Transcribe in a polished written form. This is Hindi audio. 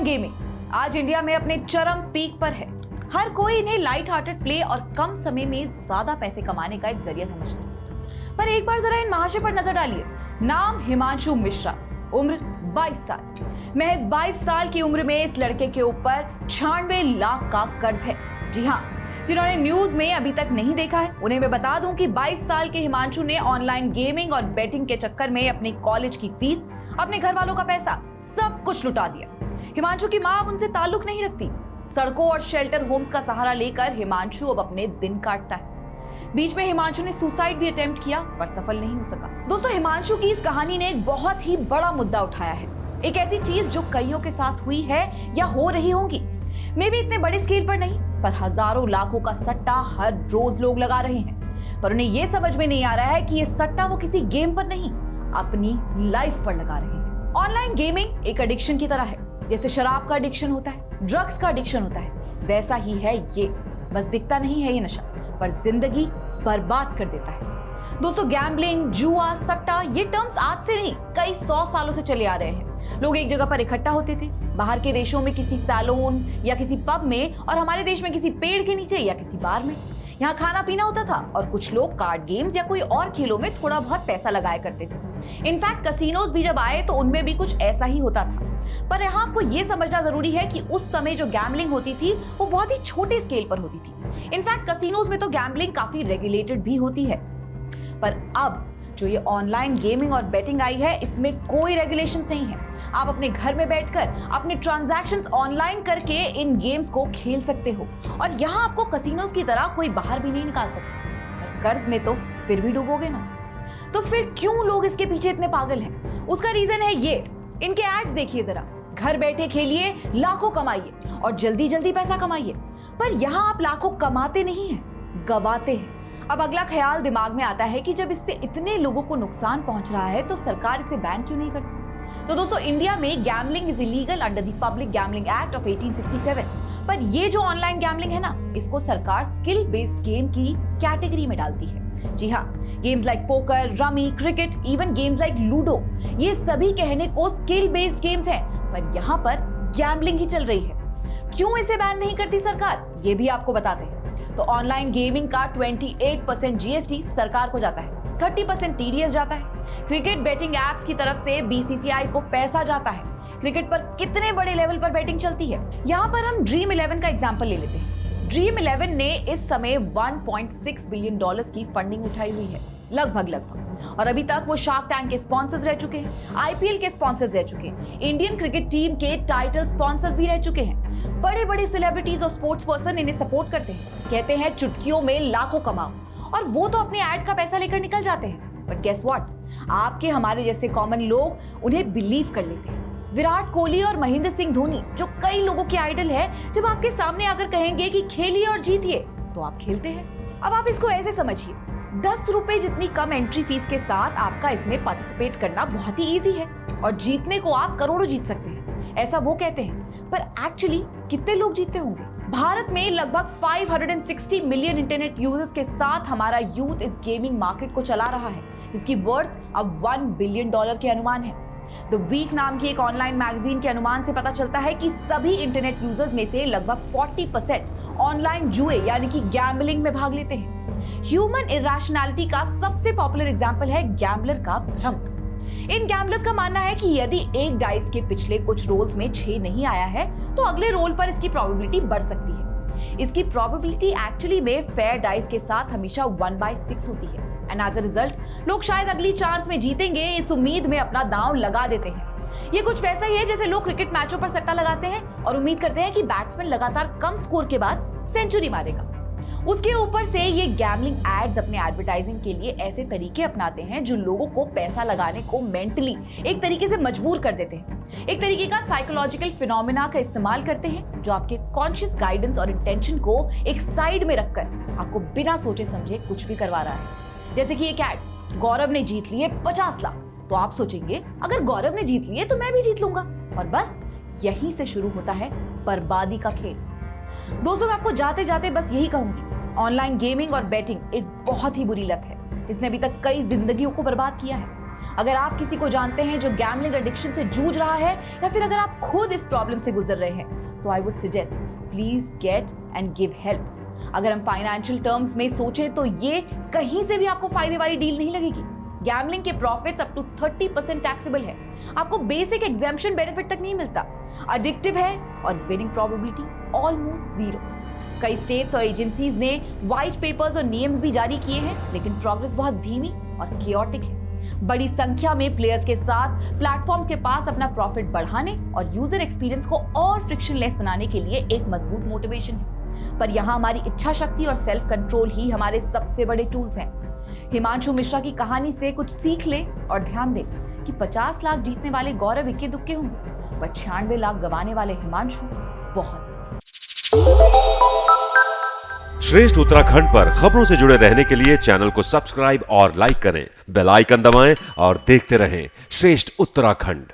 ऑनलाइन गेमिंग आज इंडिया में अपने चरम पीक पर है। हर कोई इन्हें लाइट हार्टेड प्ले और कम समय में ज्यादा पैसे कमाने का एक जरिया समझता है। पर एक बार जरा इन महाशय पर नजर डालिए। नाम हिमांशु मिश्रा, उम्र 22 साल। महज 22 साल की उम्र में इस लड़के के ऊपर 96 लाख का कर्ज है। जी हाँ, जिन्होंने न्यूज में अभी तक नहीं देखा है उन्हें मैं बता दूं कि 22 साल के हिमांशु ने ऑनलाइन गेमिंग और बेटिंग के चक्कर में अपनी कॉलेज की फीस, अपने घर वालों का पैसा सब कुछ लुटा दिया। हिमांशु की मां अब उनसे ताल्लुक नहीं रखती। सड़कों और शेल्टर होम्स का सहारा लेकर हिमांशु अब अपने दिन काटता है। बीच में हिमांशु ने सुसाइड भी अटेम्प्ट किया पर सफल नहीं हो सका। दोस्तों, हिमांशु की इस कहानी ने एक बहुत ही बड़ा मुद्दा उठाया है। एक ऐसी चीज जो कईयों के साथ हुई है या हो रही होगी। मे भी इतने बड़े स्केल पर नहीं, पर हजारों लाखों का सट्टा हर रोज लोग लगा रहे हैं। पर उन्हें यह समझ में नहीं आ रहा है कि ये सट्टा वो किसी गेम पर नहीं, अपनी लाइफ पर लगा रहे हैं। ऑनलाइन गेमिंग एक एडिक्शन की तरह है। जैसे शराब का एडिक्शन होता है, ड्रग्स का एडिक्शन होता है, वैसा ही है ये। बस दिखता नहीं है ये नशा, पर जिंदगी बर्बाद कर देता है। दोस्तों, गैम्बलिंग, जुआ, सट्टा ये टर्म्स आज से नहीं कई 100 सालों से चले आ रहे हैं। लोग एक जगह पर इकट्ठा होते थे, बाहर के देशों में किसी सैलून या किसी पब में, और हमारे देश में किसी पेड़ के नीचे या किसी बार में। यहाँ खाना पीना होता था और कुछ लोग कार्ड गेम्स या कोई और खेलों में थोड़ा बहुत पैसा लगाया करते थे। इनफैक्ट कसिनोज भी जब आए तो उनमें भी कुछ ऐसा ही होता था। पर यहाँ आपको ये समझना जरूरी है कि उस समय जो गैम्बलिंग होती थी वो बहुत ही छोटे स्केल पर होती थी। इनफैक्ट कसिनोज में तो गैम्बलिंग काफी रेगुलेटेड भी होती है। पर अब जो ये ऑनलाइन गेमिंग और बेटिंग आई है, इसमें कोई रेगुलेशंस नहीं है। आप अपने घर में बैठकर अपने ट्रांजैक्शंस ऑनलाइन करके इन गेम्स को खेल सकते हो और यहाँ आपको कसिनोज की तरह कोई बाहर भी नहीं निकाल सकता। कर्ज में तो फिर भी डूबोगे ना। तो फिर क्यों लोग इसके पीछे इतने पागल हैं? उसका रीजन है ये। इनके एड्स देखिए जरा। घर बैठे खेलिए, लाखों कमाइए और जल्दी जल्दी पैसा कमाइए। पर यहाँ आप लाखों कमाते नहीं हैं, गवाते हैं। अब अगला ख्याल दिमाग में आता है कि जब इससे इतने लोगों को नुकसान पहुंच रहा है तो सरकार इसे बैन क्यों नहीं करती? तो दोस्तों, इंडिया में gambling is illegal under the public gambling act of 1867। पर ये जो ऑनलाइन गैम्बलिंग है ना, इसको सरकार स्किल बेस्ड गेम की कैटेगरी में डालती है। जी हाँ, games like poker, rummy, cricket, even games like ludo, ये सभी कहने को स्किल बेस्ड गेम्स हैं, पर यहाँ पर गैम्बलिंग ही चल रही है। क्यों इसे बैन नहीं करती सरकार, ये भी आपको बताते हैं। तो ऑनलाइन गेमिंग का 28% जीएसटी सरकार को जाता है, 30% टीडीएस जाता है। क्रिकेट बेटिंग एप्स की तरफ से बीसीसीआई को पैसा जाता है। क्रिकेट पर कितने बड़े लेवल पर बेटिंग चलती है। यहाँ पर हम ड्रीम 11 का एग्जांपल ले लेते हैं। ड्रीम 11 ने इस समय $1.6 बिलियन की फंडिंग उठाई हुई है, लगभग। और अभी तक वो शार्क टैंक के स्पॉन्सर्स रह चुके हैं, आईपीएल के स्पॉन्सर्स रह चुके हैं, इंडियन क्रिकेट टीम के टाइटल स्पॉन्सर्स भी रह चुके हैं। बड़े बड़े सेलिब्रिटीज और स्पोर्ट्स पर्सन इन्हें सपोर्ट करते हैं, कहते हैं चुटकियों में लाखों कमाओ, और वो तो अपने एड का पैसा लेकर निकल जाते हैं। बट गेस व्हाट, आपके हमारे जैसे कॉमन लोग उन्हें बिलीव कर लेते हैं। विराट कोहली और महेंद्र सिंह धोनी, जो कई लोगों के आइडल है, जब आपके सामने आकर कहेंगे कि खेलिए और जीतिए, तो आप खेलते हैं। अब आप इसको ऐसे समझिए, 10 रुपए जितनी कम एंट्री फीस के साथ आपका इसमें पार्टिसिपेट करना बहुत ही इजी है और जीतने को आप करोड़ों जीत सकते हैं, ऐसा वो कहते हैं। पर एक्चुअली कितने लोग जीतते होंगे? भारत में लगभग 560 मिलियन इंटरनेट यूजर्स के साथ हमारा यूथ इस गेमिंग मार्केट को चला रहा है, जिसकी वर्थ अब $1 बिलियन के अनुमान है। द वीक नाम की एक ऑनलाइन मैगजीन के अनुमान से पता चलता है कि सभी इंटरनेट यूजर्स में से लगभग 40% ऑनलाइन जुए यानी कि गैम्बलिंग में भाग लेते हैं। ह्यूमन इरेशनैलिटी का सबसे पॉपुलर एग्जांपल है गैम्बलर का भ्रम। इन गैम्बलर्स का मानना है कि यदि एक डाइस के पिछले कुछ रोल्स में 6 नहीं आया है तो अगले रोल पर इसकी प्रोबेबिलिटी बढ़ सकती है। इसकी प्रोबेबिलिटी एक्चुअली में फेयर डाइस के साथ हमेशा 1/6 होती है एंड एज अ रिजल्ट लोग शायद अगली चांस में जीतेंगे इस उम्मीद में अपना दांव लगा देते हैं। ये कुछ वैसा ही है जैसे लोग क्रिकेट मैचों पर सट्टा लगाते हैं और उम्मीद करते हैं कि बैट्समैन लगातार कम स्कोर के बाद सेंचुरी मारेगा। उसके ऊपर से ये गैम्बलिंग एड्स अपने एडवर्टाइजिंग के लिए ऐसे तरीके अपनाते हैं जो लोगों को पैसा लगाने को मेंटली एक तरीके से मजबूर कर देते हैं। एक तरीके का साइकोलॉजिकल फिनोमेना का इस्तेमाल करते हैं जो आपके कॉन्शियस गाइडेंस और इंटेंशन को एक साइड में रखकर आपको बिना सोचे समझे कुछ भी करवा रहा है। जैसे कि एक एड, गौरव ने जीत लिए 50 लाख, तो आप सोचेंगे अगर गौरव ने जीत लिए तो मैं भी जीत लूंगा, और बस यहीं से शुरू होता है बर्बादी का खेल। दोस्तों, मैं आपको जाते जाते बस यही कहूंगी, ऑनलाइन गेमिंग और बेटिंग एक बहुत ही बुरी लत है जिसने अभी तक कई जिंदगियों को बर्बाद किया है। अगर आप किसी को जानते हैं जो गैम्बलिंग एडिक्शन से जूझ रहा है या फिर अगर आप खुद इस प्रॉब्लम से गुजर रहे हैं तो I would suggest please get and give help. अगर हम फाइनेंशियल टर्म्स में सोचें तो ये कहीं से भी आपको फायदे वाली डील नहीं लगेगी। गैम्बलिंग के प्रॉफिट्स अप टू 30% टैक्सेबल है, आपको बेसिक एग्जेम्पशन बेनिफिट तक नहीं मिलता, एडिक्टिव है और विनिंग प्रोबेबिलिटी ऑलमोस्ट जीरो। कई स्टेट्स और एजेंसीज ने व्हाइट पेपर्स और नियम भी जारी किए हैं, लेकिन प्रोग्रेस बहुत धीमी और कियोटिक है। बड़ी संख्या में प्लेयर्स के साथ प्लेटफॉर्म के पास अपना प्रॉफिट बढ़ाने और यूजर एक्सपीरियंस को और फ्रिक्शनलेस बनाने के लिए एक मजबूत मोटिवेशन है, पर यहाँ हमारी इच्छा शक्ति और सेल्फ कंट्रोल ही हमारे सबसे बड़े टूल्स हैं। हिमांशु मिश्रा की कहानी से कुछ सीख ले और ध्यान दे कि 50 लाख जीतने वाले गौरव इक्के दुक्के होंगे, पर 96 लाख गंवाने वाले हिमांशु बहुत। श्रेष्ठ उत्तराखंड पर खबरों से जुड़े रहने के लिए चैनल को सब्सक्राइब और लाइक करें, बेल आइकन दबाएं और देखते रहें श्रेष्ठ उत्तराखंड।